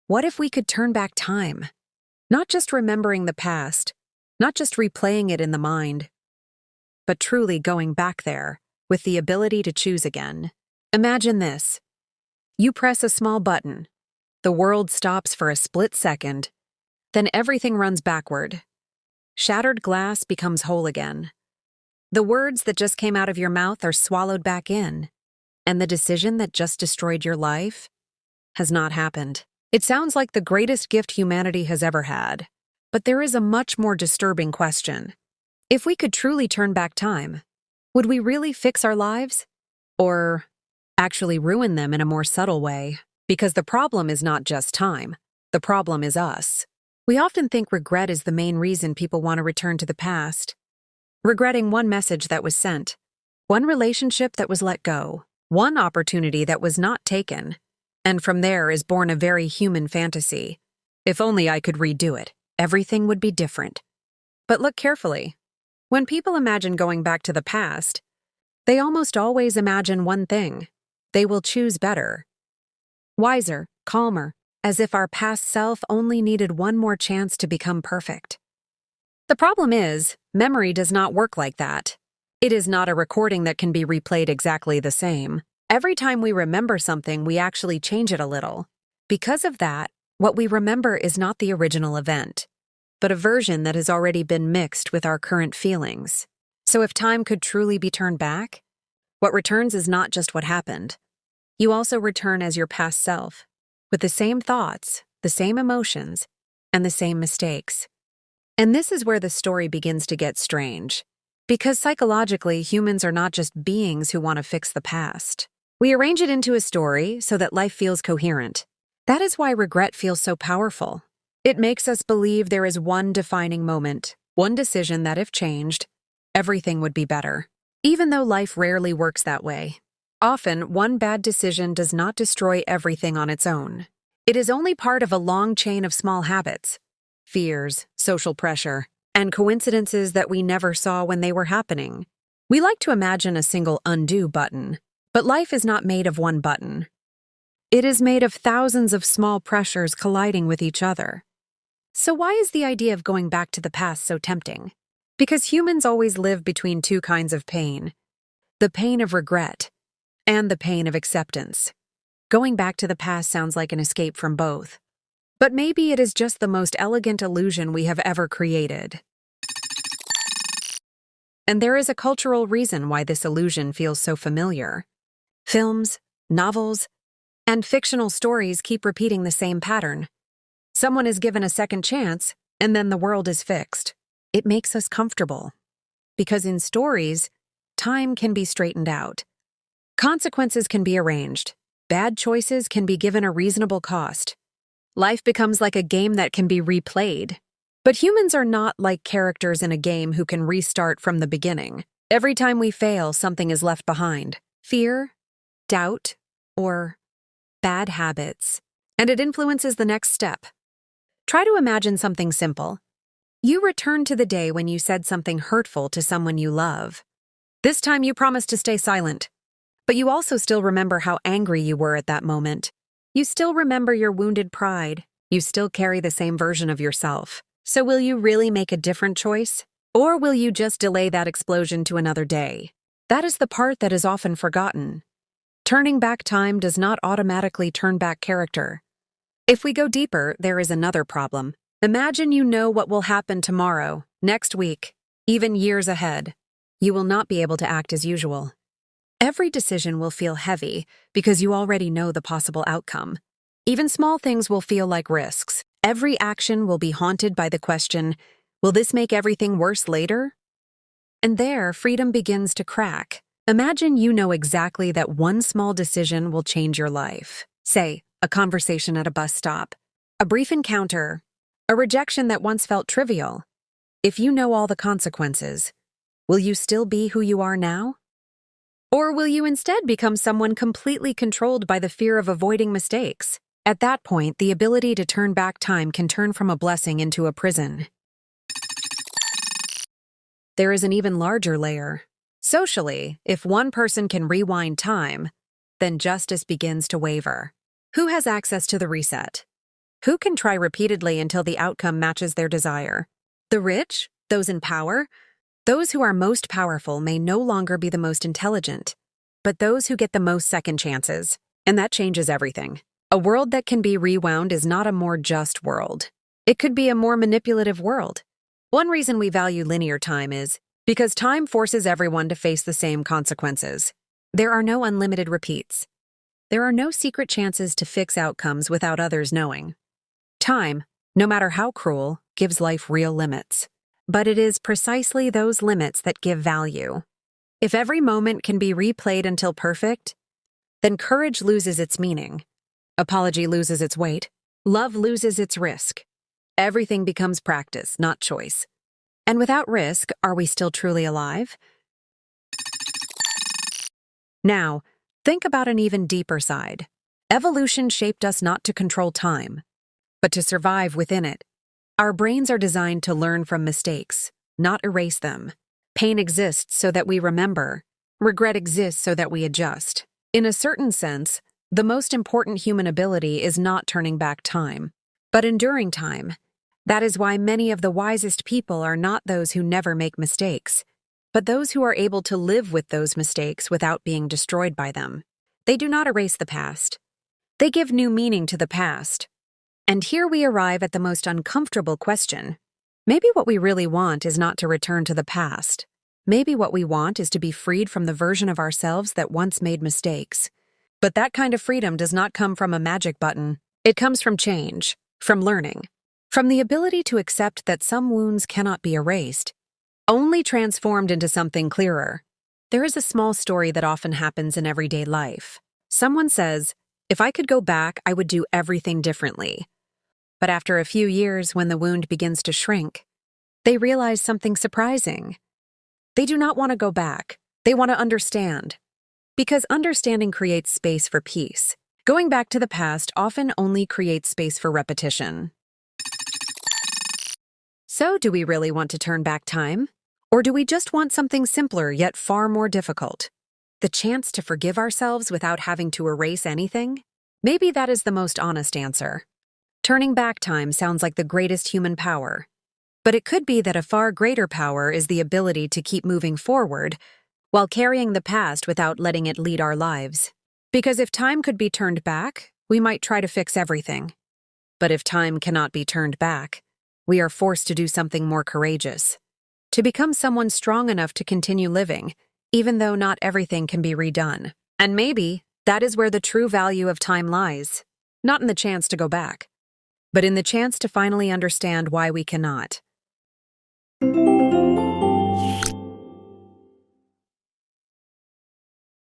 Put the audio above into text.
What if we could turn back time? Not just remembering the past, not just replaying it in the mind, but truly going back there with the ability to choose again. Imagine this. You press a small button. The world stops for a split second. Then everything runs backward. Shattered glass becomes whole again. The words that just came out of your mouth are swallowed back in. And the decision that just destroyed your life has not happened. It sounds like the greatest gift humanity has ever had. But there is a much more disturbing question. If we could truly turn back time, would we really fix our lives? Or actually ruin them in a more subtle way? Because the problem is not just time. The problem is us. We often think regret is the main reason people want to return to the past. Regretting one message that was sent, one relationship that was let go, one opportunity that was not taken. And from there is born a very human fantasy. If only I could redo it, everything would be different. But look carefully. When people imagine going back to the past, they almost always imagine one thing. They will choose better. Wiser, calmer, as if our past self only needed one more chance to become perfect. The problem is, memory does not work like that. It is not a recording that can be replayed exactly the same. Every time we remember something, we actually change it a little. Because of that, what we remember is not the original event, but a version that has already been mixed with our current feelings. So if time could truly be turned back, what returns is not just what happened. You also return as your past self, with the same thoughts, the same emotions, and the same mistakes. And this is where the story begins to get strange. Because psychologically, humans are not just beings who want to fix the past. We arrange it into a story so that life feels coherent. That is why regret feels so powerful. It makes us believe there is one defining moment, one decision that if changed, everything would be better. Even though life rarely works that way. Often, one bad decision does not destroy everything on its own. It is only part of a long chain of small habits, fears, social pressure, and coincidences that we never saw when they were happening. We like to imagine a single undo button, but life is not made of one button. It is made of thousands of small pressures colliding with each other. So why is the idea of going back to the past so tempting? Because humans always live between two kinds of pain. The pain of regret and the pain of acceptance. Going back to the past sounds like an escape from both. But maybe it is just the most elegant illusion we have ever created. And there is a cultural reason why this illusion feels so familiar. Films, novels, and fictional stories keep repeating the same pattern. Someone is given a second chance, and then the world is fixed. It makes us comfortable. Because in stories, time can be straightened out. Consequences can be arranged. Bad choices can be given a reasonable cost. Life becomes like a game that can be replayed. But humans are not like characters in a game who can restart from the beginning. Every time we fail, something is left behind. Fear, doubt, or bad habits. And it influences the next step. Try to imagine something simple. You return to the day when you said something hurtful to someone you love. This time you promised to stay silent. But you also still remember how angry you were at that moment. You still remember your wounded pride. You still carry the same version of yourself. So will you really make a different choice? Or will you just delay that explosion to another day? That is the part that is often forgotten. Turning back time does not automatically turn back character. If we go deeper, there is another problem. Imagine you know what will happen tomorrow, next week, even years ahead. You will not be able to act as usual. Every decision will feel heavy because you already know the possible outcome. Even small things will feel like risks. Every action will be haunted by the question, will this make everything worse later? And there, freedom begins to crack. Imagine you know exactly that one small decision will change your life. Say, a conversation at a bus stop, a brief encounter, a rejection that once felt trivial. If you know all the consequences, will you still be who you are now? Or will you instead become someone completely controlled by the fear of avoiding mistakes? At that point, the ability to turn back time can turn from a blessing into a prison. There is an even larger layer. Socially, if one person can rewind time, then justice begins to waver. Who has access to the reset? Who can try repeatedly until the outcome matches their desire? The rich? Those in power? Those who are most powerful may no longer be the most intelligent, but those who get the most second chances. And that changes everything. A world that can be rewound is not a more just world. It could be a more manipulative world. One reason we value linear time is because time forces everyone to face the same consequences. There are no unlimited repeats. There are no secret chances to fix outcomes without others knowing. Time, no matter how cruel, gives life real limits. But it is precisely those limits that give value. If every moment can be replayed until perfect, then courage loses its meaning. Apology loses its weight. Love loses its risk. Everything becomes practice, not choice. And without risk, are we still truly alive? Now, think about an even deeper side. Evolution shaped us not to control time, but to survive within it. Our brains are designed to learn from mistakes, not erase them. Pain exists so that we remember. Regret exists so that we adjust. In a certain sense, the most important human ability is not turning back time, but enduring time. That is why many of the wisest people are not those who never make mistakes, but those who are able to live with those mistakes without being destroyed by them. They do not erase the past. They give new meaning to the past. And here we arrive at the most uncomfortable question. Maybe what we really want is not to return to the past. Maybe what we want is to be freed from the version of ourselves that once made mistakes. But that kind of freedom does not come from a magic button. It comes from change, from learning, from the ability to accept that some wounds cannot be erased, only transformed into something clearer. There is a small story that often happens in everyday life. Someone says, "If I could go back, I would do everything differently." But after a few years, when the wound begins to shrink, they realize something surprising. They do not want to go back. They want to understand. Because understanding creates space for peace. Going back to the past often only creates space for repetition. So, do we really want to turn back time? Or do we just want something simpler yet far more difficult? The chance to forgive ourselves without having to erase anything? Maybe that is the most honest answer. Turning back time sounds like the greatest human power. But it could be that a far greater power is the ability to keep moving forward while carrying the past without letting it lead our lives. Because if time could be turned back, we might try to fix everything. But if time cannot be turned back, we are forced to do something more courageous. To become someone strong enough to continue living, even though not everything can be redone. And maybe that is where the true value of time lies. Not in the chance to go back, but in the chance to finally understand why we cannot.